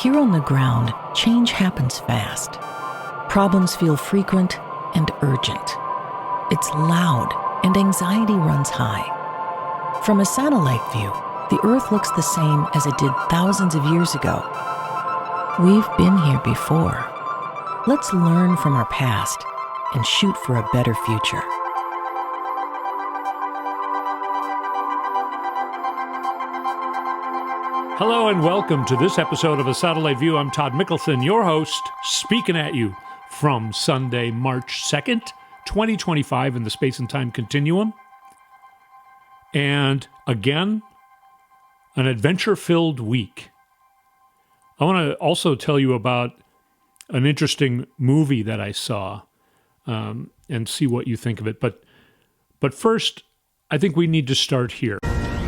Here on the ground, change happens fast. Problems feel frequent and urgent. It's loud and anxiety runs high. From a satellite view, the Earth looks the same as it did thousands of years ago. We've been here before. Let's learn from our past and shoot for a better future. Hello and welcome to this episode of A Satellite View. I'm Todd Mikkelson, your host, speaking at you from Sunday, March 2nd, 2025 in the space and time continuum. And again, an adventure-filled week. I want to also tell you about an interesting movie that I saw and see what you think of it. But first, I think we need to start here.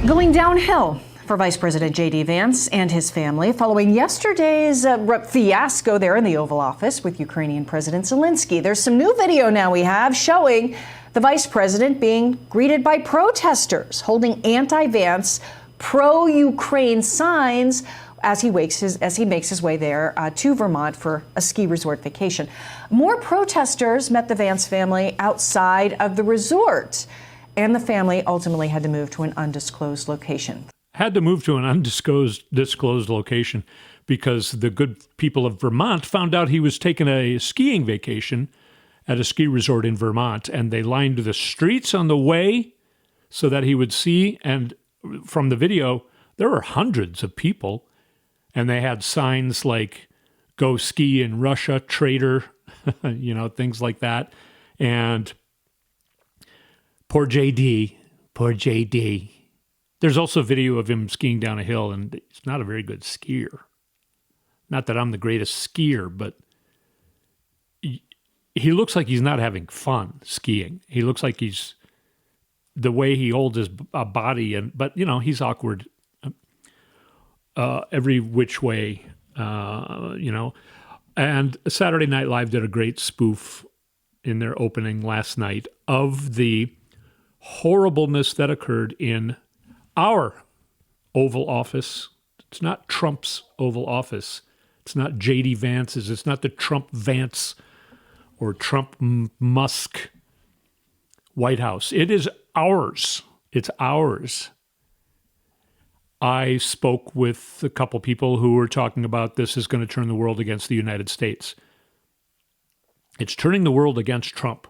Going downhill for Vice President J.D. Vance and his family following yesterday's fiasco there in the Oval Office with Ukrainian President Zelensky. There's some new video now we have showing the Vice President being greeted by protesters holding anti-Vance, pro-Ukraine signs as he makes his way there to Vermont for a ski resort vacation. More protesters met the Vance family outside of the resort, and the family ultimately had to move to an undisclosed location. Had to move to an undisclosed location because the good people of Vermont found out he was taking a skiing vacation at a ski resort in Vermont, and they lined the streets on the way so that he would see. And from the video, there were hundreds of people, and they had signs like "Go ski in Russia, traitor," things like that. And poor JD. There's also video of him skiing down a hill, and he's not a very good skier. Not that I'm the greatest skier, but he looks like he's not having fun skiing. He looks like he's, the way he holds his body, but he's awkward every which way, And Saturday Night Live did a great spoof in their opening last night of the horribleness that occurred in our Oval Office. It's not Trump's Oval Office. It's not J.D. Vance's. It's not the Trump-Vance or Trump-Musk White House. It is ours. It's ours. I spoke with a couple people who were talking about this is going to turn the world against the United States. It's turning the world against Trump.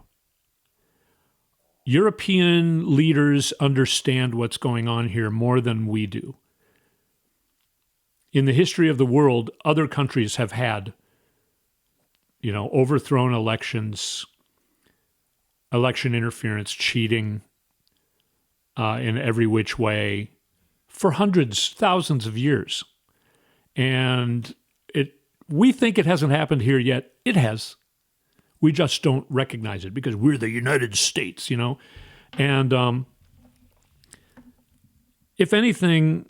European leaders understand what's going on here more than we do. In the history of the world, other countries have had, overthrown elections, election interference, cheating in every which way for hundreds, thousands of years. And we think it hasn't happened here yet. It has. We just don't recognize it because we're the United States, And if anything,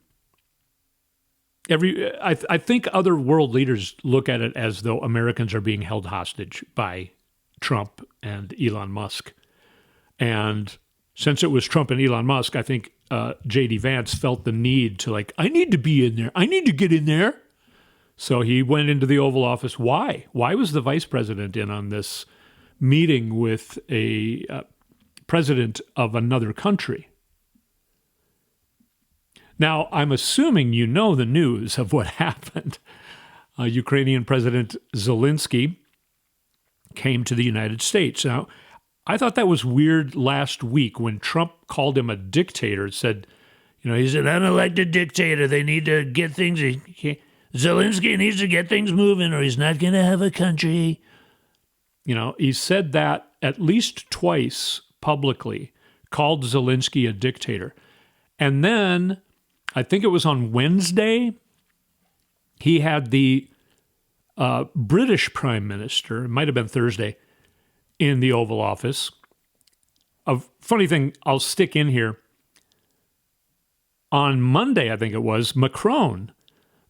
I think other world leaders look at it as though Americans are being held hostage by Trump and Elon Musk. And since it was Trump and Elon Musk, I think J.D. Vance felt the need to I need to be in there. I need to get in there. So he went into the Oval Office. Why? Why was the vice president in on this meeting with a president of another country? Now, I'm assuming you know the news of what happened. Ukrainian President Zelensky came to the United States. Now, I thought that was weird last week when Trump called him a dictator, said, he's an unelected dictator. They need to get things... Zelensky needs to get things moving or he's not going to have a country. He said that at least twice publicly, called Zelensky a dictator. And then, I think it was on Wednesday, he had the British Prime Minister, it might have been Thursday, in the Oval Office. A funny thing I'll stick in here. On Monday, I think it was, Macron,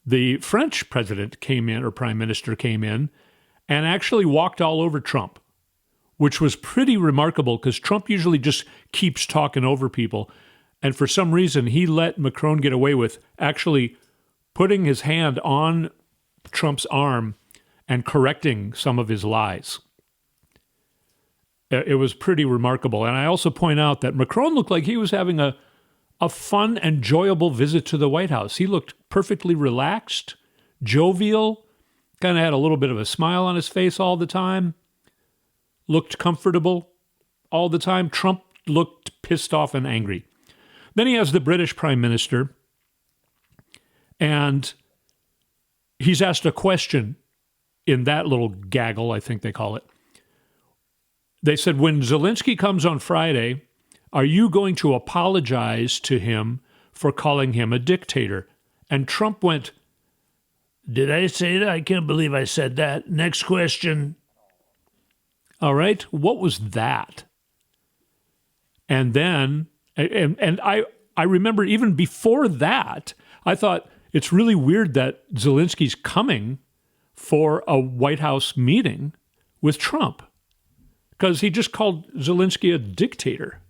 the French president came in, or prime minister came in, and actually walked all over Trump, which was pretty remarkable because Trump usually just keeps talking over people. And for some reason, he let Macron get away with actually putting his hand on Trump's arm and correcting some of his lies. It was pretty remarkable. And I also point out that Macron looked like he was having a fun, enjoyable visit to the White House. He looked perfectly relaxed, jovial, kind of had a little bit of a smile on his face all the time, looked comfortable all the time. Trump looked pissed off and angry. Then he has the British Prime Minister, and he's asked a question in that little gaggle, I think they call it. They said, when Zelensky comes on Friday, are you going to apologize to him for calling him a dictator? And Trump went, did I say that? I can't believe I said that. Next question. All right, what was that? And then, and I remember even before that, I thought it's really weird that Zelensky's coming for a White House meeting with Trump, because he just called Zelensky a dictator.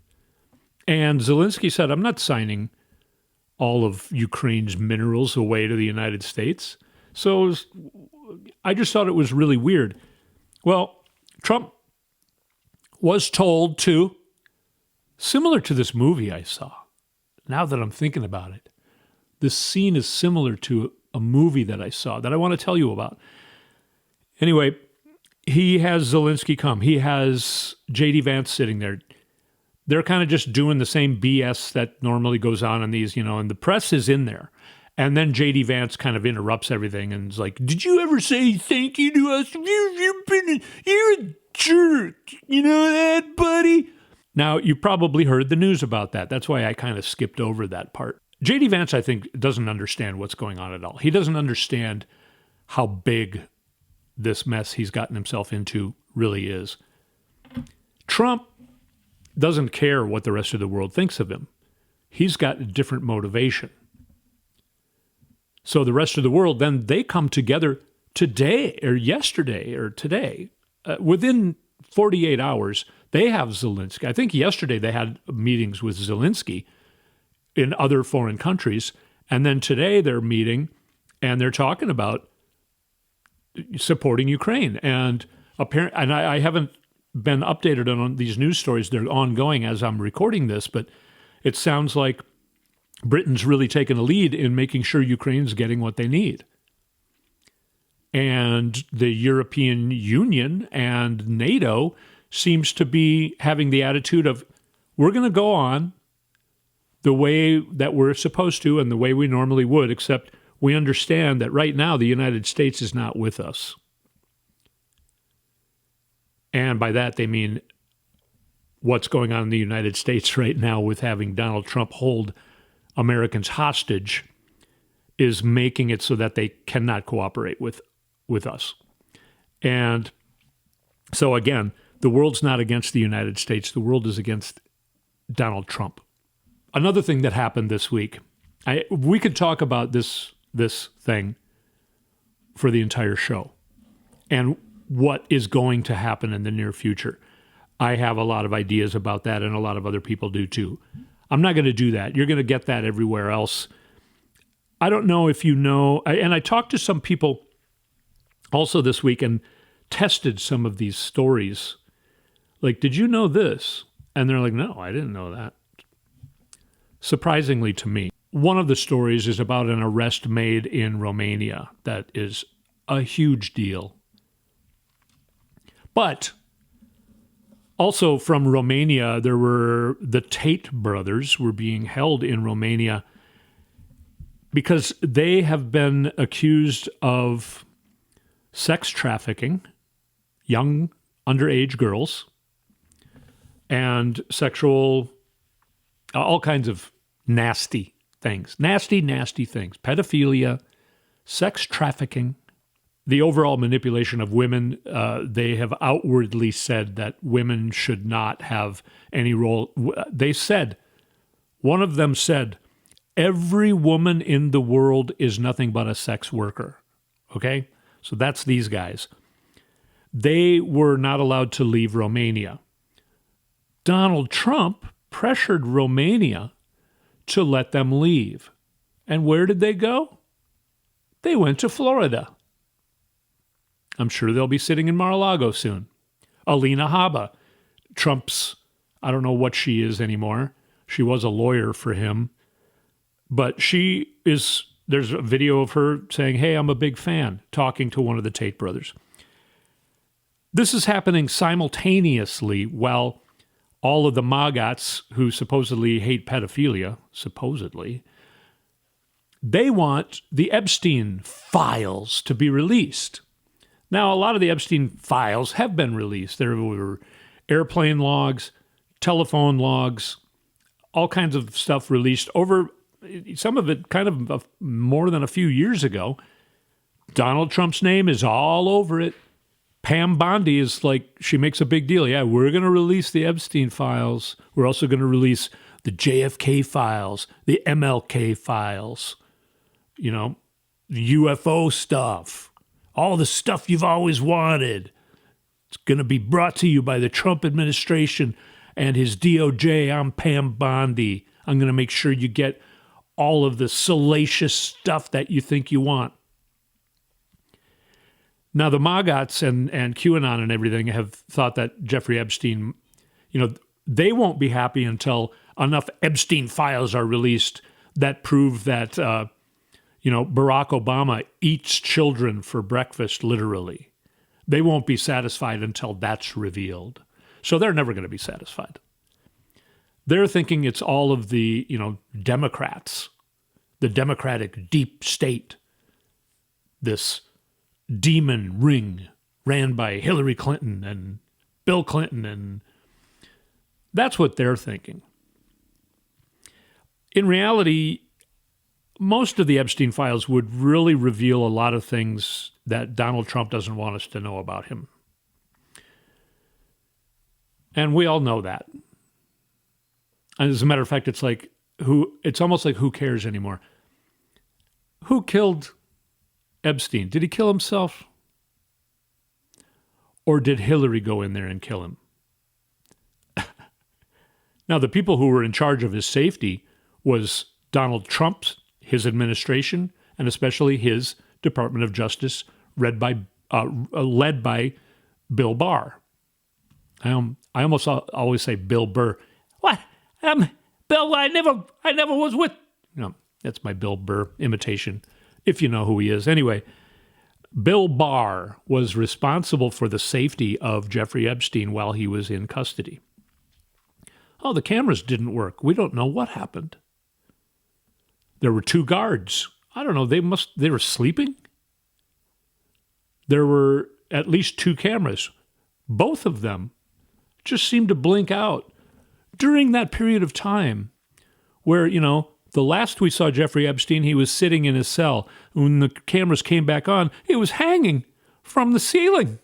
And Zelensky said, I'm not signing all of Ukraine's minerals away to the United States. So I just thought it was really weird. Well, Trump was told to, similar to this movie I saw, now that I'm thinking about it, this scene is similar to a movie that I saw that I want to tell you about. Anyway, he has Zelensky come. He has J.D. Vance sitting there. They're kind of just doing the same BS that normally goes on in these, and the press is in there. And then J.D. Vance kind of interrupts everything and is like, did you ever say thank you to us? You're a jerk. You know that, buddy? Now, you probably heard the news about that. That's why I kind of skipped over that part. J.D. Vance, I think, doesn't understand what's going on at all. He doesn't understand how big this mess he's gotten himself into really is. Trump doesn't care what the rest of the world thinks of him. He's got a different motivation. So the rest of the world, then they come together today or yesterday or today. Within 48 hours, they have Zelensky. I think yesterday they had meetings with Zelensky in other foreign countries. And then today they're meeting and they're talking about supporting Ukraine. And apparently, and I haven't been updated on these news stories. They're ongoing as I'm recording this, but it sounds like Britain's really taken a lead in making sure Ukraine's getting what they need. And the European Union and NATO seems to be having the attitude of, we're going to go on the way that we're supposed to and the way we normally would, except we understand that right now the United States is not with us. And by that they mean what's going on in the United States right now with having Donald Trump hold Americans hostage is making it so that they cannot cooperate with us. And so again, the world's not against the United States. The world is against Donald Trump. Another thing that happened this week, we could talk about this thing for the entire show and what is going to happen in the near future. I have a lot of ideas about that, and a lot of other people do too. I'm not going to do that. You're going to get that everywhere else. I don't know if you know, and I talked to some people also this week and tested some of these stories. Like, did you know this? And they're like, no, I didn't know that. Surprisingly to me, one of the stories is about an arrest made in Romania that is a huge deal. But also from Romania, there were the Tate brothers were being held in Romania because they have been accused of sex trafficking young underage girls and sexual, all kinds of nasty things, nasty things, pedophilia, sex trafficking, the overall manipulation of women. They have outwardly said that women should not have any role. They said, one of them said, every woman in the world is nothing but a sex worker. Okay? So that's these guys. They were not allowed to leave Romania. Donald Trump pressured Romania to let them leave. And where did they go? They went to Florida. I'm sure they'll be sitting in Mar-a-Lago soon. Alina Habba, Trump's, I don't know what she is anymore. She was a lawyer for him. But there's a video of her saying, hey, I'm a big fan, talking to one of the Tate brothers. This is happening simultaneously while all of the maggots who supposedly hate pedophilia, they want the Epstein files to be released. Now, a lot of the Epstein files have been released. There were airplane logs, telephone logs, all kinds of stuff released over, some of it kind of more than a few years ago. Donald Trump's name is all over it. Pam Bondi is like, she makes a big deal. Yeah, we're going to release the Epstein files. We're also going to release the JFK files, the MLK files, the UFO stuff, all the stuff you've always wanted. It's going to be brought to you by the Trump administration and his DOJ. I'm Pam Bondi. I'm going to make sure you get all of the salacious stuff that you think you want. Now, the maggots and QAnon and everything have thought that Jeffrey Epstein, they won't be happy until enough Epstein files are released that prove that, Barack Obama eats children for breakfast, literally. They won't be satisfied until that's revealed. So they're never going to be satisfied. They're thinking it's all of the, Democrats, the Democratic deep state, this demon ring ran by Hillary Clinton and Bill Clinton, and that's what they're thinking. In reality, most of the Epstein files would really reveal a lot of things that Donald Trump doesn't want us to know about him. And we all know that. And as a matter of fact, it's almost like who cares anymore? Who killed Epstein? Did he kill himself? Or did Hillary go in there and kill him? Now, the people who were in charge of his safety was Donald Trump, his administration, and especially his Department of Justice, led by Bill Barr. I almost always say Bill Burr. What? Bill, I never was with... No, that's my Bill Burr imitation, if you know who he is. Anyway, Bill Barr was responsible for the safety of Jeffrey Epstein while he was in custody. Oh, the cameras didn't work. We don't know what happened. There were 2 guards. I don't know, they were sleeping? There were at least 2 cameras. Both of them just seemed to blink out during that period of time where, the last we saw Jeffrey Epstein, he was sitting in his cell. When the cameras came back on, he was hanging from the ceiling,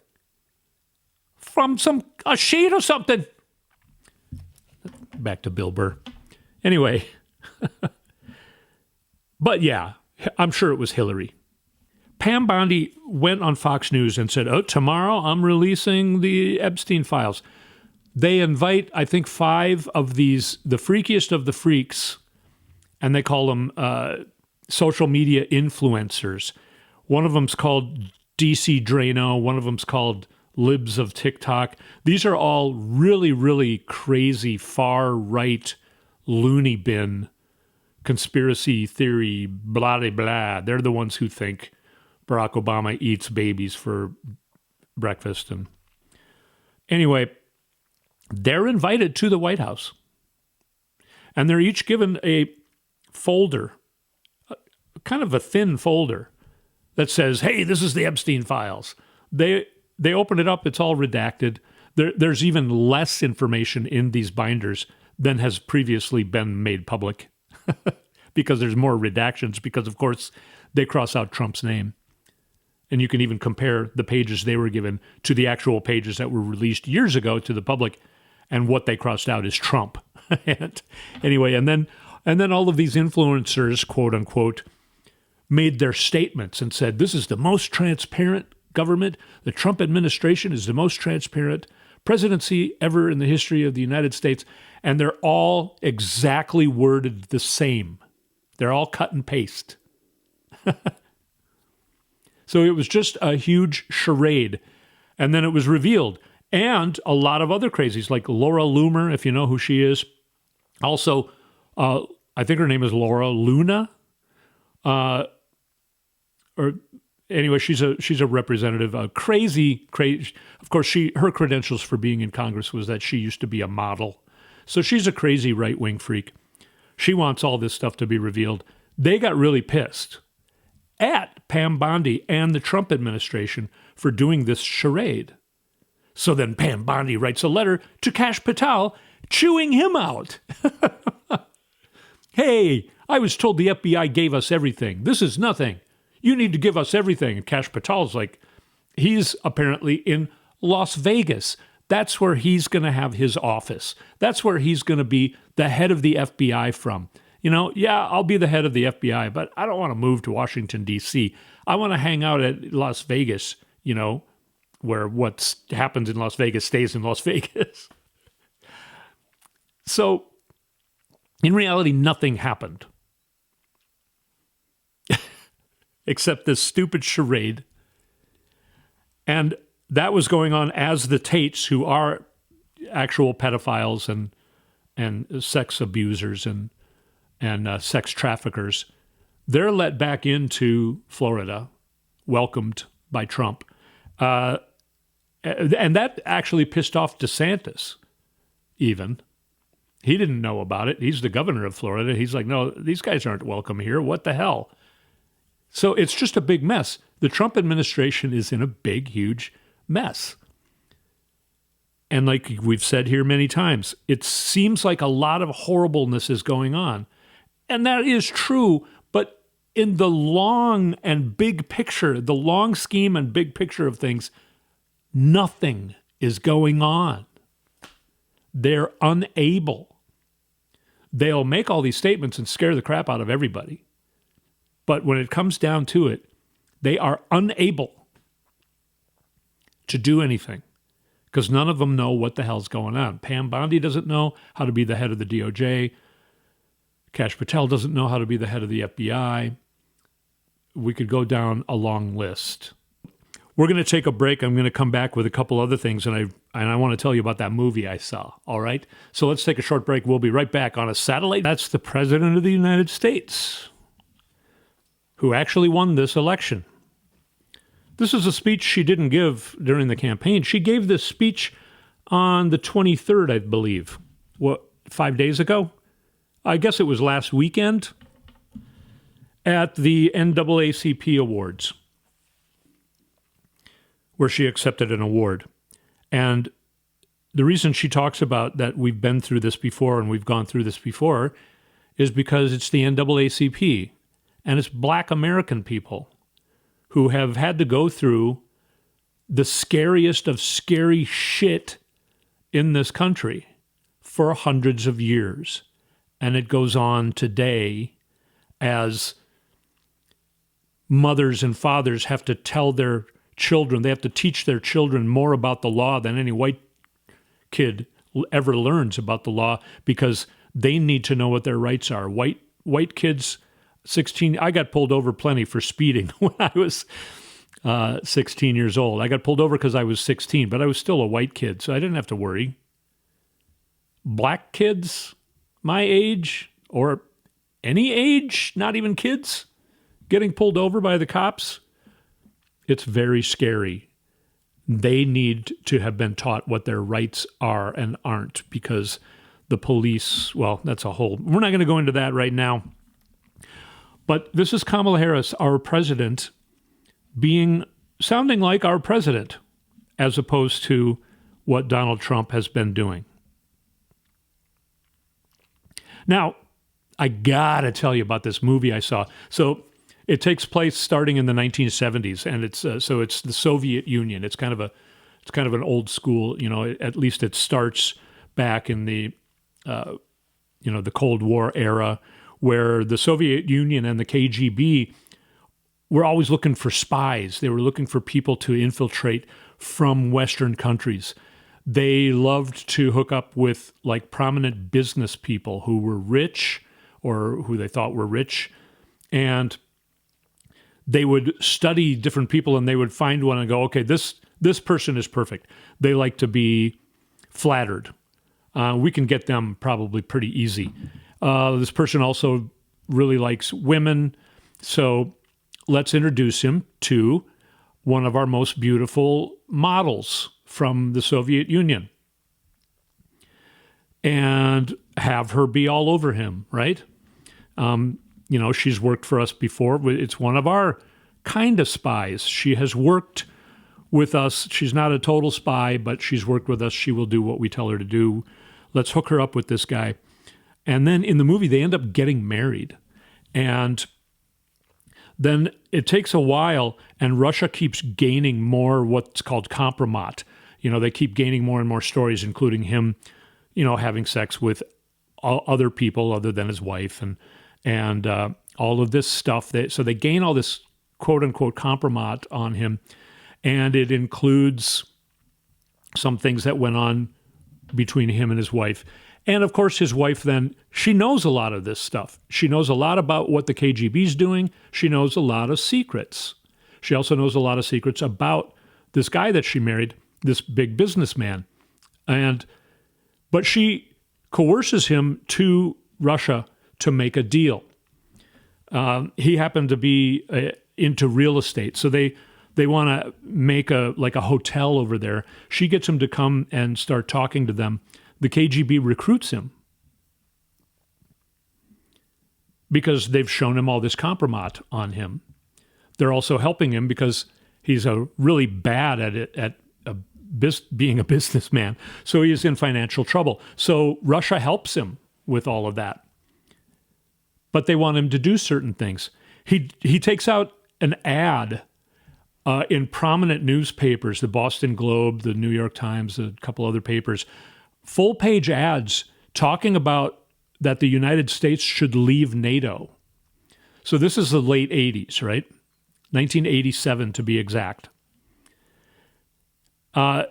from a sheet or something. Back to Bill Burr. Anyway, but yeah, I'm sure it was Hillary. Pam Bondi went on Fox News and said, tomorrow I'm releasing the Epstein files. They invite, I think, 5 of these, the freakiest of the freaks, and they call them social media influencers. One of them's called DC Drano. One of them's called Libs of TikTok. These are all really, really crazy, far-right, loony bin, conspiracy theory, blah, blah, blah. They're the ones who think Barack Obama eats babies for breakfast. And anyway, they're invited to the White House. And they're each given a folder, kind of a thin folder, that says, hey, this is the Epstein files. They open it up, it's all redacted. There's even less information in these binders than has previously been made public because there's more redactions because, of course, they cross out Trump's name. And you can even compare the pages they were given to the actual pages that were released years ago to the public, and what they crossed out is Trump. Anyway, and then all of these influencers, quote unquote, made their statements and said, this is the most transparent government. The Trump administration is the most transparent presidency ever in the history of the United States. And they're all exactly worded the same. They're all cut and paste. So it was just a huge charade. And then it was revealed. And a lot of other crazies, like Laura Loomer, if you know who she is. Also, I think her name is Laura Luna. Or anyway, she's a representative, crazy. Of course, her credentials for being in Congress was that she used to be a model. So she's a crazy right-wing freak. She wants all this stuff to be revealed. They got really pissed at Pam Bondi and the Trump administration for doing this charade. So then Pam Bondi writes a letter to Kash Patel, chewing him out. Hey, I was told the FBI gave us everything. This is nothing. You need to give us everything. And Kash Patel's like, he's apparently in Las Vegas. That's where he's going to have his office. That's where he's going to be the head of the FBI from. You know, yeah, I'll be the head of the FBI, but I don't want to move to Washington, D.C. I want to hang out at Las Vegas, you know, where what happens in Las Vegas stays in Las Vegas. So, in reality, nothing happened. Except this stupid charade. And that was going on as the Tates, who are actual pedophiles and sex abusers and sex traffickers, they're let back into Florida, welcomed by Trump. And that actually pissed off DeSantis, even. He didn't know about it. He's the governor of Florida. He's like, no, these guys aren't welcome here. What the hell? So it's just a big mess. The Trump administration is in a big, huge mess. And like we've said here many times, it seems like a lot of horribleness is going on. And that is true, but in the long and big picture, the long scheme and big picture of things, nothing is going on. They're unable. They'll make all these statements and scare the crap out of everybody. But when it comes down to it, they are unable to do anything because none of them know what the hell's going on. Pam Bondi doesn't know how to be the head of the DOJ. Kash Patel doesn't know how to be the head of the FBI. We could go down a long list. We're going to take a break. I'm going to come back with a couple other things, and I want to tell you about that movie I saw, all right? So let's take a short break. We'll be right back on a satellite. That's the President of the United States, who actually won this election. This is a speech she didn't give during the campaign. She gave this speech on the 23rd, I believe. 5 days ago? I guess it was last weekend at the NAACP Awards, where she accepted an award. And the reason she talks about that we've been through this before and we've gone through this before is because it's the NAACP. And it's Black American people who have had to go through the scariest of scary shit in this country for hundreds of years. And it goes on today as mothers and fathers have to tell their children, they have to teach their children more about the law than any white kid ever learns about the law because they need to know what their rights are. White kids, 16, I got pulled over plenty for speeding when I was 16 years old. I got pulled over because I was 16, but I was still a white kid, so I didn't have to worry. Black kids my age, or any age, not even kids, getting pulled over by the cops, it's very scary. They need to have been taught what their rights are and aren't because the police, well, that's a whole, we're not going to go into that right now. But this is Kamala Harris, our president, sounding like our president, as opposed to what Donald Trump has been doing. Now, I gotta tell you about this movie I saw. So it takes place starting in the 1970s, and it's the Soviet Union. It's kind of an old school, at least it starts back in the the Cold War era, where the Soviet Union and the KGB were always looking for spies. They were looking for people to infiltrate from Western countries. They loved to hook up with like prominent business people who were rich or who they thought were rich. And they would study different people and they would find one and go, okay, this person is perfect. They like to be flattered. We can get them probably pretty easy. This person also really likes women. So let's introduce him to one of our most beautiful models from the Soviet Union and have her be all over him, right? She's worked for us before. It's one of our kind of spies. She has worked with us. She's not a total spy, but she's worked with us. She will do what we tell her to do. Let's hook her up with this guy. And then in the movie, they end up getting married. And then it takes a while, and Russia keeps gaining more what's called compromat. They keep gaining more and more stories, including him, having sex with other people other than his wife and all of this stuff. So they gain all this quote-unquote compromat on him, and it includes some things that went on between him and his wife. And of course, his wife then, she knows a lot of this stuff. She knows a lot about what the KGB's doing. She knows a lot of secrets. She also knows a lot of secrets about this guy that she married, this big businessman. But she coerces him to Russia to make a deal. He happened to be into real estate, so they want to make a hotel over there. She gets him to come and start talking to them. The KGB recruits him because they've shown him all this compromat on him. They're also helping him because he's really bad at it, at being a businessman. So he is in financial trouble. So Russia helps him with all of that. But they want him to do certain things. He takes out an ad in prominent newspapers, the Boston Globe, the New York Times, a couple other papers, full-page ads talking about that the United States should leave NATO. So this is the late 80s, right? 1987 to be exact.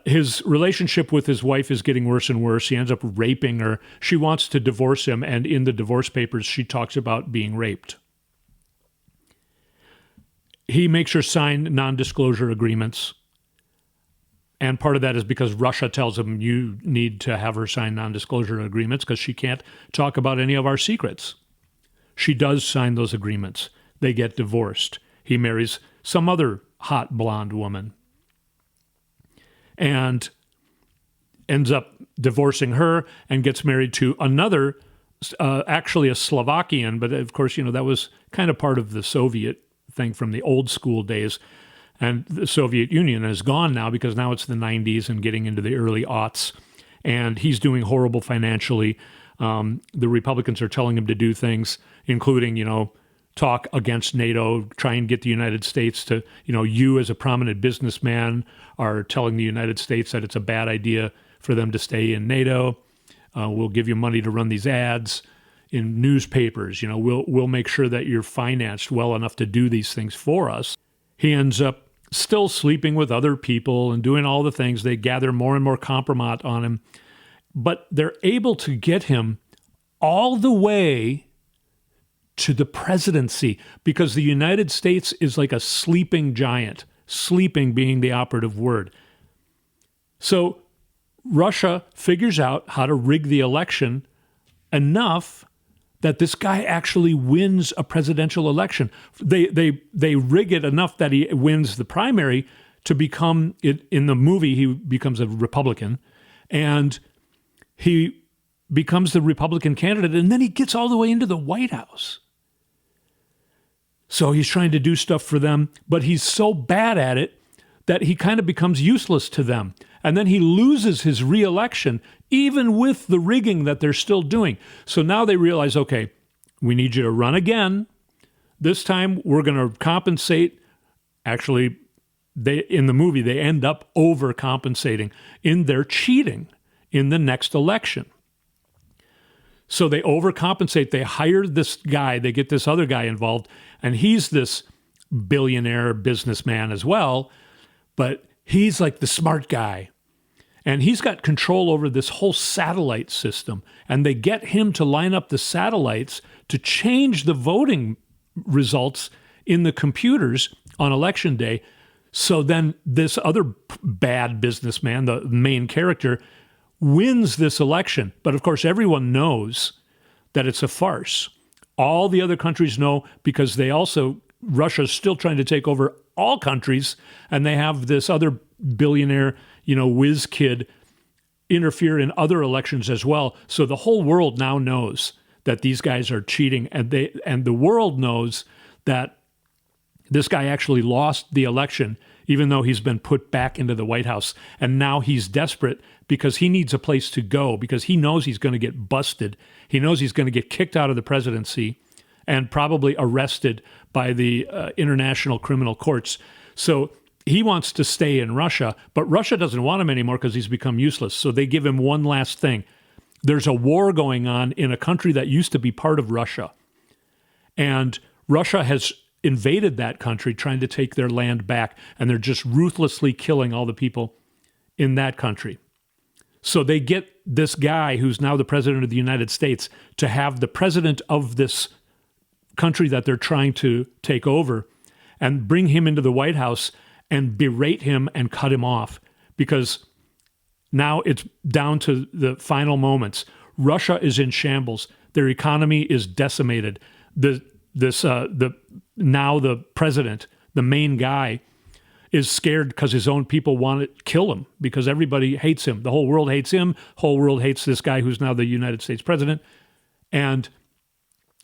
His relationship with his wife is getting worse and worse. He ends up raping her. She wants to divorce him, and in the divorce papers, she talks about being raped. He makes her sign non-disclosure agreements. And part of that is because Russia tells him you need to have her sign non-disclosure agreements because she can't talk about any of our secrets. She does sign those agreements. They get divorced. He marries some other hot blonde woman and ends up divorcing her and gets married to another, actually a Slovakian, but of course, that was kind of part of the Soviet thing from the old school days. And the Soviet Union is gone now because now it's the 90s and getting into the early aughts. And he's doing horrible financially. The Republicans are telling him to do things, including, talk against NATO, try and get the United States to, you as a prominent businessman are telling the United States that it's a bad idea for them to stay in NATO. We'll give you money to run these ads in newspapers. We'll make sure that you're financed well enough to do these things for us. He ends up still sleeping with other people and doing all the things. They gather more and more compromat on him. But they're able to get him all the way to the presidency because the United States is like a sleeping giant, sleeping being the operative word. So Russia figures out how to rig the election enough that this guy actually wins a presidential election. They rig it enough that he wins the primary to become, in the movie, he becomes a Republican, and he becomes the Republican candidate, and then he gets all the way into the White House. So he's trying to do stuff for them, but he's so bad at it that he kind of becomes useless to them. And then he loses his re-election, even with the rigging that they're still doing. So now they realize, okay, we need you to run again. This time we're going to compensate. Actually, in the movie, they end up overcompensating in their cheating in the next election. So they overcompensate. They hire this guy. They get this other guy involved, and he's this billionaire businessman as well, but he's like the smart guy. And he's got control over this whole satellite system. And they get him to line up the satellites to change the voting results in the computers on election day. So then this other bad businessman, the main character, wins this election. But of course, everyone knows that it's a farce. All the other countries know because Russia's still trying to take over all countries, and they have this other billionaire, whiz kid interfere in other elections as well. So the whole world now knows that these guys are cheating, and the world knows that this guy actually lost the election, even though he's been put back into the White House. And now he's desperate because he needs a place to go, because he knows he's going to get busted. He knows he's going to get kicked out of the presidency and probably arrested by the international criminal courts. So he wants to stay in Russia, but Russia doesn't want him anymore because he's become useless. So they give him one last thing. There's a war going on in a country that used to be part of Russia. And Russia has invaded that country, trying to take their land back, and they're just ruthlessly killing all the people in that country. So they get this guy who's now the president of the United States to have the president of this country that they're trying to take over and bring him into the White House and berate him and cut him off, because now it's down to the final moments. Russia is in shambles. Their economy is decimated. Now the president, the main guy, is scared because his own people want to kill him, because everybody hates him. The whole world hates him. The whole world hates this guy who's now the United States president. And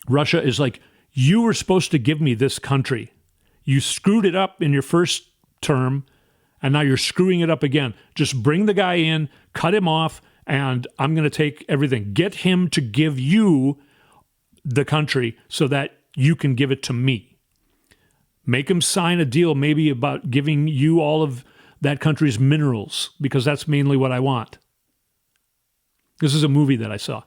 Russia is like, you were supposed to give me this country. You screwed it up in your first term, and now you're screwing it up again. Just bring the guy in, cut him off, and I'm going to take everything. Get him to give you the country so that you can give it to me. Make him sign a deal maybe about giving you all of that country's minerals, because that's mainly what I want. This is a movie that I saw.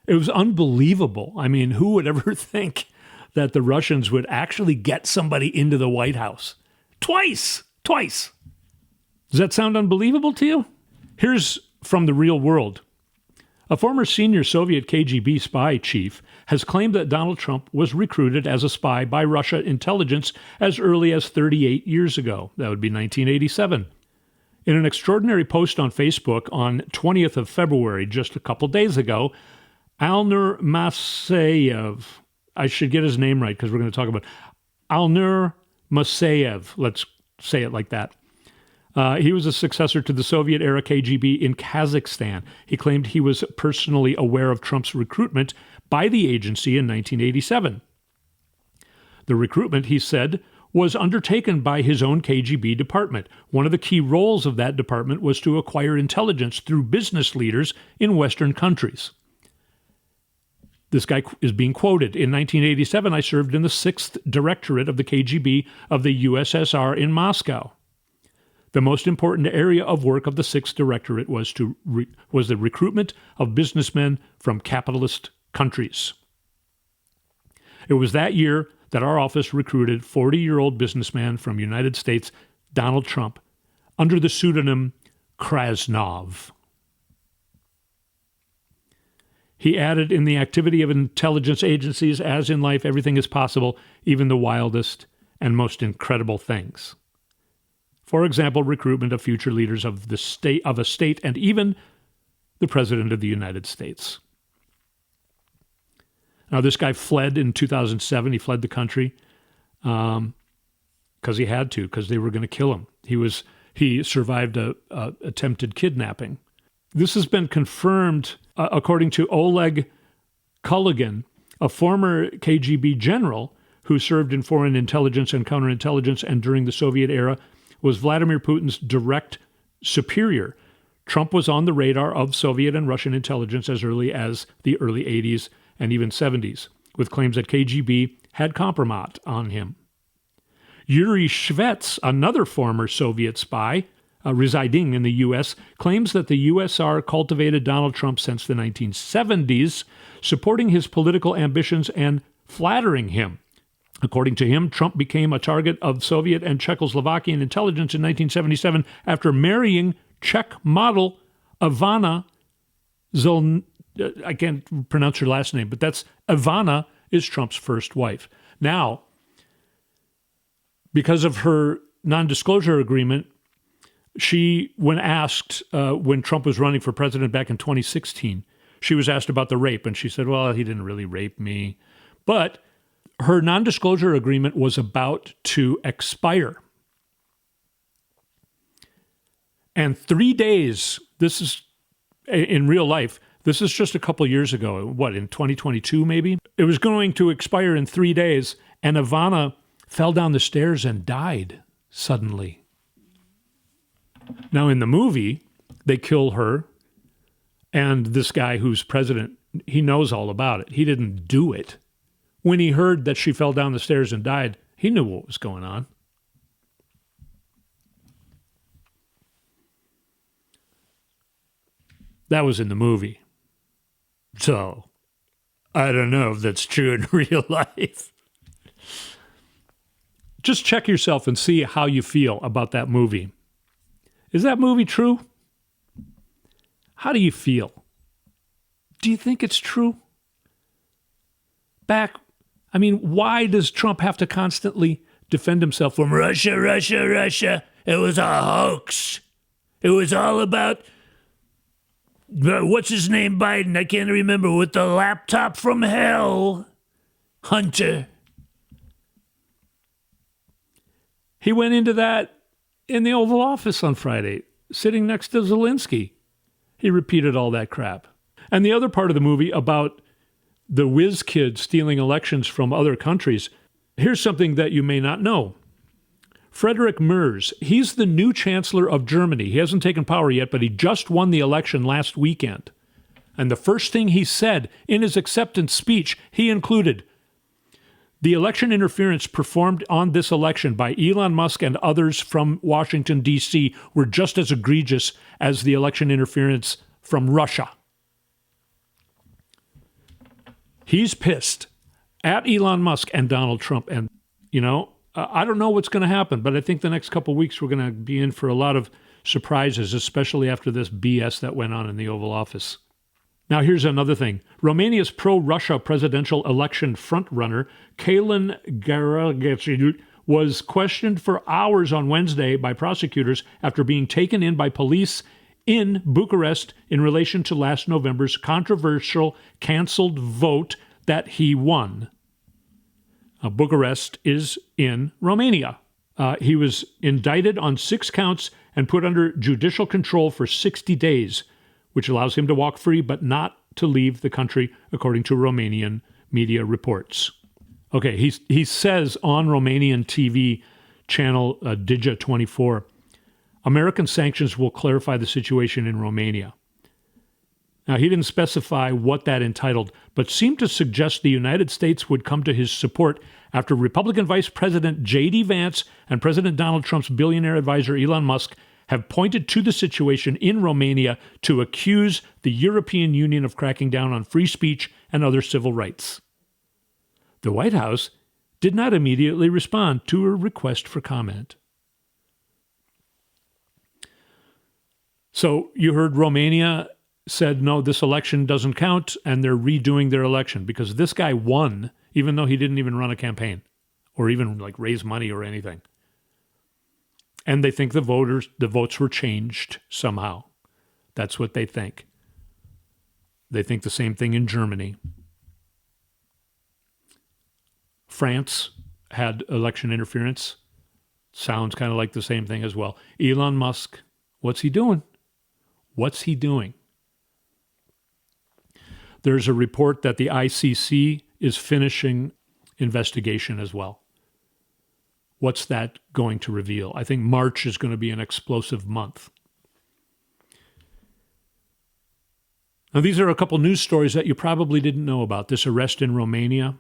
It was unbelievable. I mean, who would ever think that the Russians would actually get somebody into the White House? Twice. Does that sound unbelievable to you? Here's from the real world. A former senior Soviet KGB spy chief has claimed that Donald Trump was recruited as a spy by Russia intelligence as early as 38 years ago. That would be 1987. In an extraordinary post on Facebook on 20th of February, just a couple days ago, Alnur Masayev, I should get his name right because we're going to talk about Alnur Masayev, let's say it like that. He was a successor to the Soviet-era KGB in Kazakhstan. He claimed he was personally aware of Trump's recruitment by the agency in 1987. The recruitment, he said, was undertaken by his own KGB department. One of the key roles of that department was to acquire intelligence through business leaders in Western countries. This guy is being quoted. In 1987, I served in the 6th Directorate of the KGB of the USSR in Moscow. The most important area of work of the 6th Directorate was the recruitment of businessmen from capitalist countries. It was that year that our office recruited 40-year-old businessman from the United States, Donald Trump, under the pseudonym Krasnov. He added, in the activity of intelligence agencies, as in life, everything is possible, even the wildest and most incredible things. For example, recruitment of future leaders of a state, and even the President of the United States. Now, this guy fled in 2007. He fled the country because he had to, because they were going to kill him. He survived a attempted kidnapping. This has been confirmed, according to Oleg Kulugin, a former KGB general who served in foreign intelligence and counterintelligence, and during the Soviet era was Vladimir Putin's direct superior. Trump was on the radar of Soviet and Russian intelligence as early as the early 80s and even 70s, with claims that KGB had compromise on him. Yuri Shvets, another former Soviet spy residing in the U.S., claims that the USSR cultivated Donald Trump since the 1970s, supporting his political ambitions and flattering him. According to him, Trump became a target of Soviet and Czechoslovakian intelligence in 1977 after marrying Czech model Ivana I can't pronounce her last name, but Ivana is Trump's first wife. Now, because of her non-disclosure agreement, when asked when Trump was running for president back in 2016, she was asked about the rape, and she said, well, he didn't really rape me. But her non-disclosure agreement was about to expire. And 3 days, this is in real life, this is just a couple years ago, in 2022 maybe? It was going to expire in 3 days, and Ivana fell down the stairs and died suddenly. Now, in the movie, they kill her, and this guy who's president, he knows all about it. He didn't do it. When he heard that she fell down the stairs and died, he knew what was going on. That was in the movie. So, I don't know if that's true in real life. Just check yourself and see how you feel about that movie. Is that movie true? How do you feel? Do you think it's true? Why does Trump have to constantly defend himself from Russia, Russia, Russia? It was a hoax. It was all about, what's his name, Biden? I can't remember, with the laptop from hell. Hunter. He went into that in the Oval Office on Friday, sitting next to Zelensky. He repeated all that crap. And the other part of the movie about the whiz kids stealing elections from other countries, here's something that you may not know. Friedrich Merz, he's the new chancellor of Germany. He hasn't taken power yet, but he just won the election last weekend. And the first thing he said in his acceptance speech, he included, the election interference performed on this election by Elon Musk and others from Washington, D.C. were just as egregious as the election interference from Russia. He's pissed at Elon Musk and Donald Trump. And, I don't know what's going to happen, but I think the next couple of weeks we're going to be in for a lot of surprises, especially after this BS that went on in the Oval Office. Now, here's another thing. Romania's pro-Russia presidential election frontrunner, Kalin Garagici, was questioned for hours on Wednesday by prosecutors after being taken in by police in Bucharest in relation to last November's controversial canceled vote that he won. Bucharest is in Romania. He was indicted on 6 counts and put under judicial control for 60 days, which allows him to walk free but not to leave the country, according to Romanian media reports. Okay, he says on Romanian TV channel Digi24, American sanctions will clarify the situation in Romania. Now, he didn't specify what that entitled, but seemed to suggest the United States would come to his support after Republican Vice President J.D. Vance and President Donald Trump's billionaire advisor Elon Musk have pointed to the situation in Romania to accuse the European Union of cracking down on free speech and other civil rights. The White House did not immediately respond to a request for comment. So you heard Romania said, no, this election doesn't count, and they're redoing their election because this guy won, even though he didn't even run a campaign or even raise money or anything. And they think the votes were changed somehow. That's what they think. They think the same thing in Germany. France had election interference. Sounds kind of like the same thing as well. Elon Musk, what's he doing? What's he doing? There's a report that the ICC is finishing investigation as well. What's that going to reveal? I think March is going to be an explosive month. Now, these are a couple news stories that you probably didn't know about. This arrest in Romania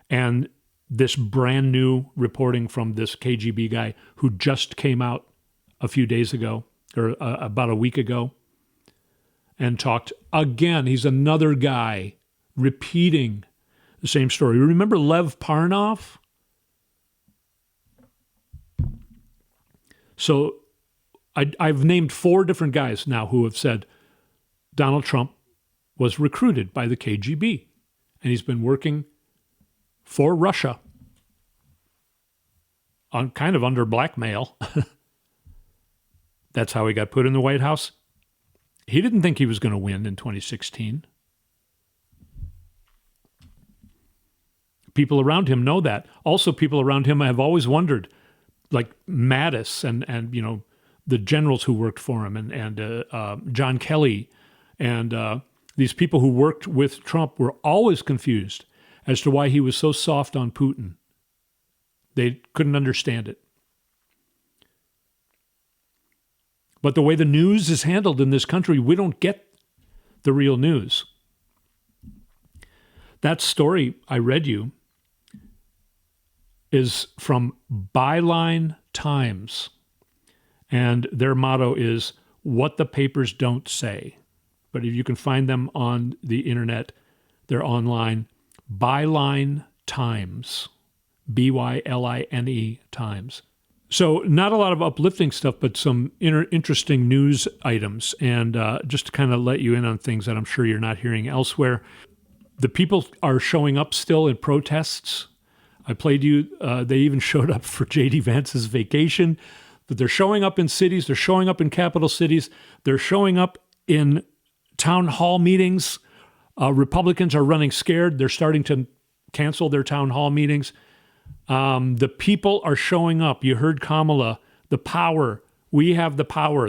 and this brand new reporting from this KGB guy who just came out a few days ago, or about a week ago, and talked again. He's another guy repeating the same story. Remember Lev Parnov? So I've named 4 different guys now who have said Donald Trump was recruited by the KGB, and he's been working for Russia. kind of under blackmail. That's how he got put in the White House. He didn't think he was going to win in 2016. People around him know that. Also, people around him have always wondered, like Mattis and you know, the generals who worked for him and John Kelly and these people who worked with Trump were always confused as to why he was so soft on Putin. They couldn't understand it. But the way the news is handled in this country, we don't get the real news. That story I read you is from Byline Times, and their motto is, what the papers don't say. But if you can find them on the internet, they're online. Byline Times, B-Y-L-I-N-E Times. So not a lot of uplifting stuff, but some interesting news items. And just to kind of let you in on things that I'm sure you're not hearing elsewhere. The people are showing up still in protests. I played you, they even showed up for J.D. Vance's vacation. But they're showing up in cities. They're showing up in capital cities. They're showing up in town hall meetings. Republicans are running scared. They're starting to cancel their town hall meetings. The people are showing up. You heard Kamala, the power. We have the power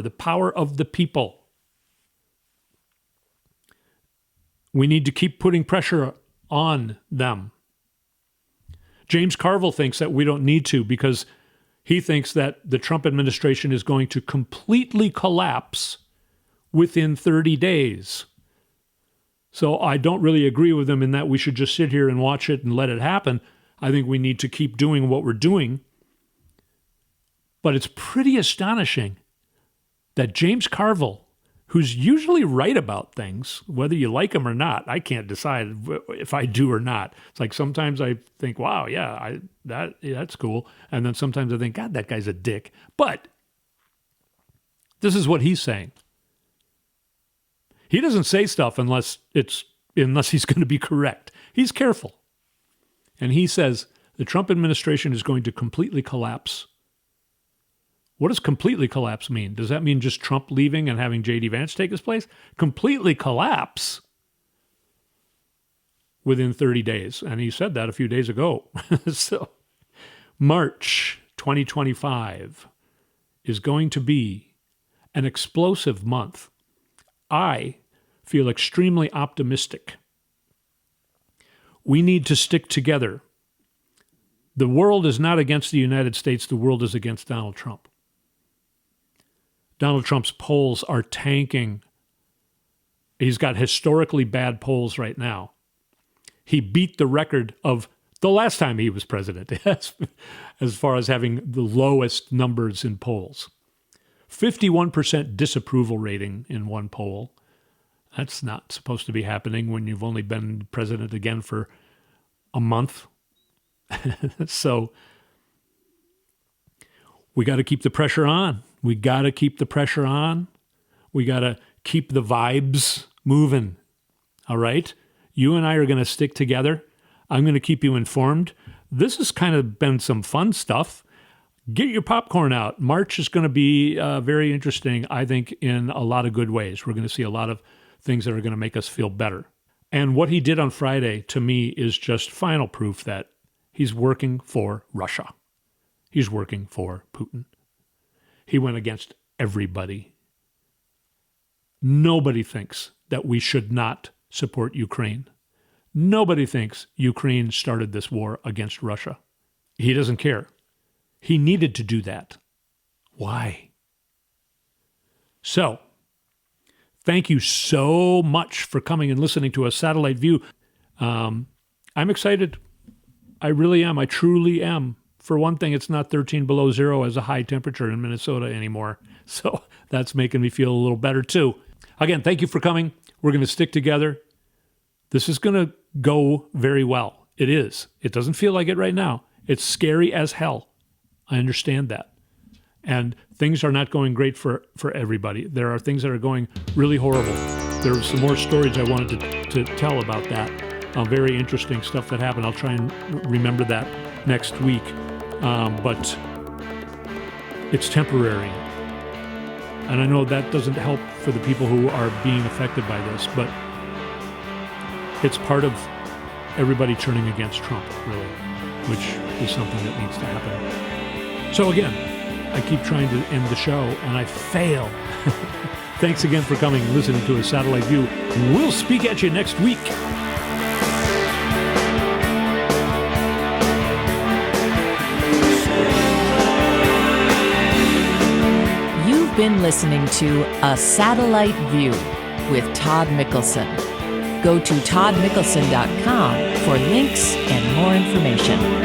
of the people. We need to keep putting pressure on them. James Carville thinks that we don't need to because he thinks that the Trump administration is going to completely collapse within 30 days. So I don't really agree with him in that we should just sit here and watch it and let it happen. I think we need to keep doing what we're doing. But it's pretty astonishing that James Carville, who's usually right about things, whether you like him or not, I can't decide if I do or not. It's like sometimes I think, wow, yeah, that's cool. And then sometimes I think, God, that guy's a dick. But this is what he's saying. He doesn't say stuff unless he's going to be correct. He's careful. And he says the Trump administration is going to completely collapse. What does completely collapse mean? Does that mean just Trump leaving and having J.D. Vance take his place? Completely collapse within 30 days. And he said that a few days ago. So March 2025 is going to be an explosive month. I feel extremely optimistic. We need to stick together. The world is not against the United States. The world is against Donald Trump. Donald Trump's polls are tanking. He's got historically bad polls right now. He beat the record of the last time he was president as far as having the lowest numbers in polls. 51% disapproval rating in one poll. That's not supposed to be happening when you've only been president again for a month. So we got to keep the pressure on. We got to keep the pressure on. We got to keep the vibes moving. All right? You and I are going to stick together. I'm going to keep you informed. This has kind of been some fun stuff. Get your popcorn out. March is going to be very interesting, I think, in a lot of good ways. We're going to see a lot of things that are going to make us feel better. And what he did on Friday, to me, is just final proof that he's working for Russia. He's working for Putin. He went against everybody. Nobody thinks that we should not support Ukraine. Nobody thinks Ukraine started this war against Russia. He doesn't care. He needed to do that. Why? So, thank you so much for coming and listening to a satellite view. I'm excited. I really am. I truly am. For one thing, it's not 13 below zero as a high temperature in Minnesota anymore. So that's making me feel a little better too. Again, thank you for coming. We're going to stick together. This is going to go very well. It is. It doesn't feel like it right now. It's scary as hell. I understand that. And things are not going great for everybody. There are things that are going really horrible. There are some more stories I wanted to tell about that. Very interesting stuff that happened. I'll try and remember that next week. But it's temporary. And I know that doesn't help for the people who are being affected by this, but it's part of everybody turning against Trump, really, which is something that needs to happen. So again, I keep trying to end the show, and I fail. Thanks again for coming and listening to A Satellite View. We'll speak at you next week. You've been listening to A Satellite View with Todd Mikkelson. Go to toddmikkelson.com for links and more information.